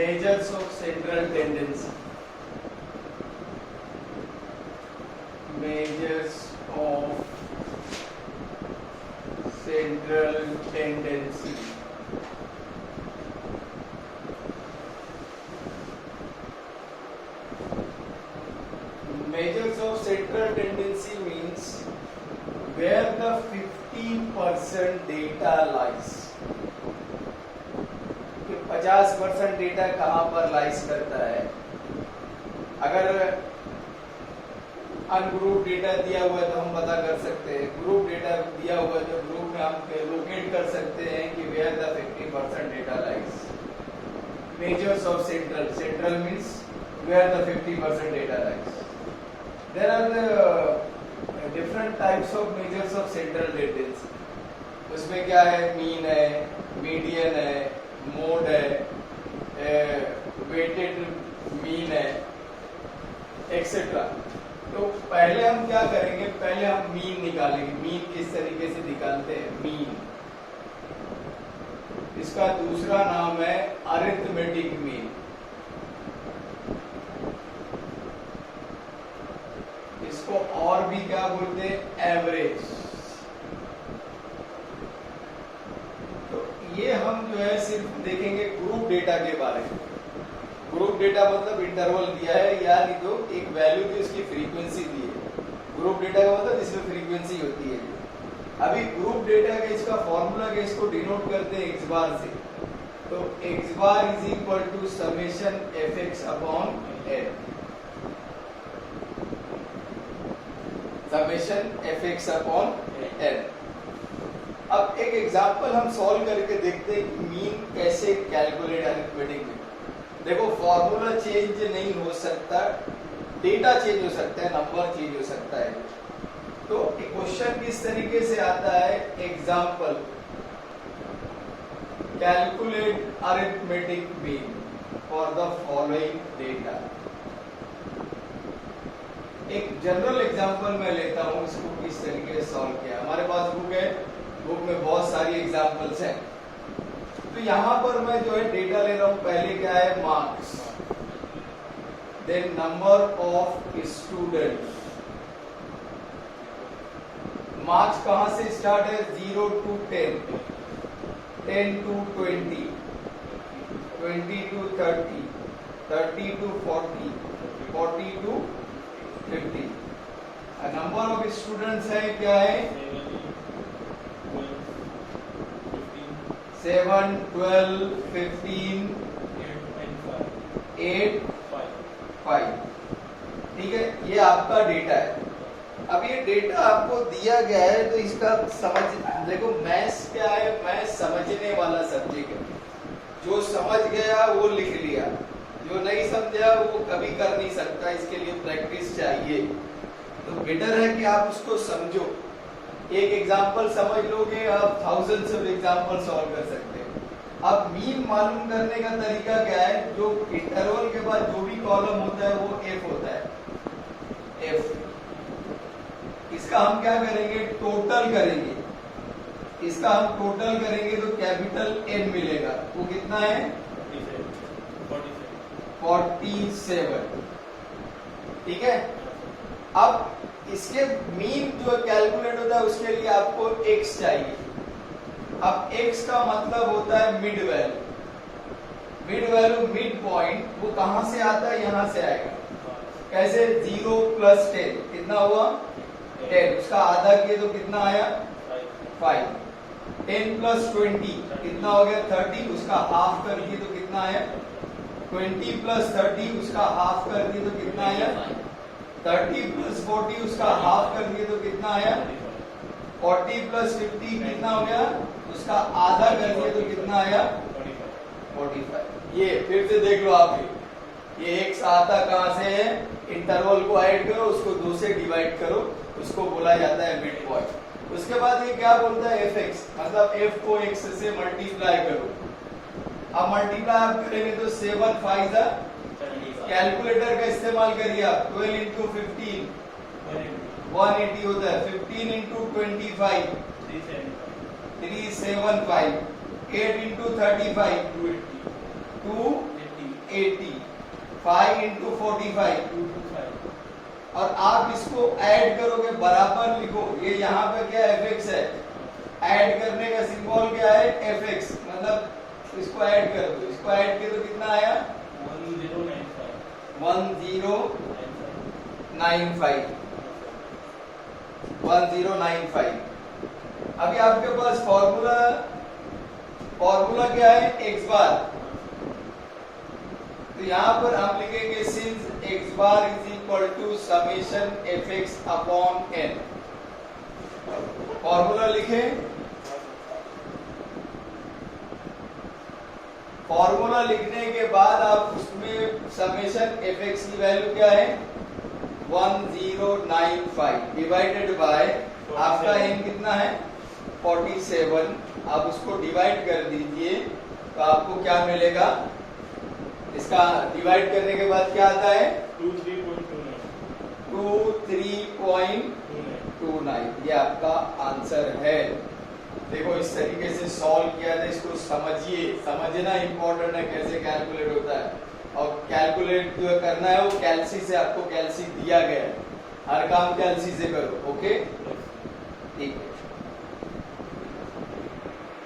measures of central tendency. Measures of central tendency. Measures of central tendency means where the 50% data lies. 50% data कहां पर लाइस करता है? अगर ungroup data दिया हुआ है तो हम पता कर सकते हैं, ग्रुप डेटा दिया हुआ है तो ग्रुप में हम लोकेट कर सकते हैं कि where the 50% data lies. Measures of central means where the 50% data lies. There are different types of measures of central tendency. उसमें क्या है? मीन है, मीडियन है, मोड है, वेटेड मीन है, एक्सेट्रा. तो पहले हम क्या करेंगे? पहले हम मीन निकालेंगे. मीन किस तरीके से निकालते हैं? मीन, इसका दूसरा नाम है अरिथमेटिक मीन. इसको और भी क्या बोलते हैं? एवरेज. ये हम जो है सिर्फ देखेंगे ग्रुप डेटा के बारे में. ग्रुप डेटा मतलब इंटरवल दिया है या नहीं तो एक वैल्यू की उसकी फ्रीक्वेंसी दी है. ग्रुप डेटा का मतलब जिसमें फ्रीक्वेंसी होती है. अभी ग्रुप डेटा के इसका फॉर्मूला के इसको डिनोट करते हैं x बार से. तो x bar is equal to summation fx upon n. Summation fx upon n. अब एक एग्जांपल हम सॉल्व करके देखते हैं कि मीन कैसे कैलकुलेट अरिथमेटिक में. देखो फॉर्मूला चेंज नहीं हो सकता, डेटा चेंज हो सकता है, नंबर चेंज हो सकता है. तो क्वेश्चन किस तरीके से आता है? Example, calculate arithmetic mean for the following data. एक जनरल एग्जांपल मैं लेता हूं, इसको किस तरीके से सॉल्व किया. हमारे पास बुक है, बुक में बहुत सारी एग्जांपल्स हैं. तो यहां पर मैं जो है डेटा ले रहा हूं. पहले क्या है? Marks, then number of students. Marks कहां से स्टार्ट है? 0 to 10, 10 to 20, 20 to 30, 30 to 40, 40 to 50. Number of students है क्या है? 7, 12, 15, 8, 5. ठीक है, ये आपका डेटा है. अब ये डेटा आपको दिया गया है तो इसका समझ, देखो मैथ्स क्या है? मैथ्स समझने वाला सब्जेक्ट है. जो समझ गया वो लिख लिया, जो नहीं समझा वो कभी कर नहीं सकता. इसके लिए प्रैक्टिस चाहिए. तो बेटर है कि आप उसको समझो. एक एग्जाम्पल समझ लोगे, आप थाउजेंड्स ऑफ एग्जाम्पल सॉल्व कर सकते हैं. अब मीन मालूम करने का तरीका क्या है? जो इंटरवल के बाद जो भी कॉलम होता है वो एफ होता है. एफ, इसका हम क्या करेंगे? टोटल करेंगे. इसका हम टोटल करेंगे तो कैपिटल एन मिलेगा. वो कितना है? 47. ठीक है. अब इसके मीन जो कैलकुलेट होता है उसके लिए आपको x चाहिए. अब x का मतलब होता है mid value. Mid value, mid point, वो कहां से आता है? यहां से आएगा. कैसे? 0 + 10 कितना हुआ? 10. उसका आधा किए तो कितना आया? 5. 10 + 20 कितना हो गया? 30. उसका हाफ कर दिए तो कितना आया? 20 + 30 उसका हाफ कर दिए तो कितना आया? 30 + 40 उसका हाफ कर दिए तो कितना आया? 40 + 50 कितना हो गया? उसका आधा कर दिए तो कितना आया? 45. ये फिर से देख लो आप. ये x आता कहां से है? इंटरवल को ऐड करो, उसको 2 से डिवाइड करो, उसको बोला जाता है मिड पॉइंट. उसके बाद ये क्या बोलता है? fx, मतलब f को x से मल्टीप्लाई करो. अब मल्टीप्लाई आप करेंगे तो 7 5 कैलकुलेटर का इस्तेमाल करिए आप. 12 into 15 180 होता है. 15 into 25 375. 8 into 35 280. 180, 5 into 45, 225 और आप इसको ऐड करोगे बराबर लिखो, ये यहाँ पे क्या fx है, ऐड करने का सिंबल क्या है fx, मतलब इसको ऐड कर दो, इसको ऐड कर दो, कितना आया 1095। अभी आपके पास फॉर्मूला क्या है x बार, तो यहां पर हम लिखेंगे since x bar is equal to summation fx upon n। Formula लिखें, फॉर्मूला लिखने के बाद आप उसमें समेशन fx की वैल्यू क्या है 1095 डिवाइडेड बाय आपका n कितना है 47, आप उसको डिवाइड कर दीजिए तो आपको क्या मिलेगा, इसका डिवाइड करने के बाद क्या आता है 23.29, ये आपका आंसर है। देखो इस तरीके से सॉल्व किया था, इसको समझिए, समझना इंपॉर्टेंट है कैसे कैलकुलेट होता है, और कैलकुलेट जो करना है वो कैल्सी से, आपको कैल्सी दिया गया है, हर काम कैल्सी से करो। ओके ठीक है।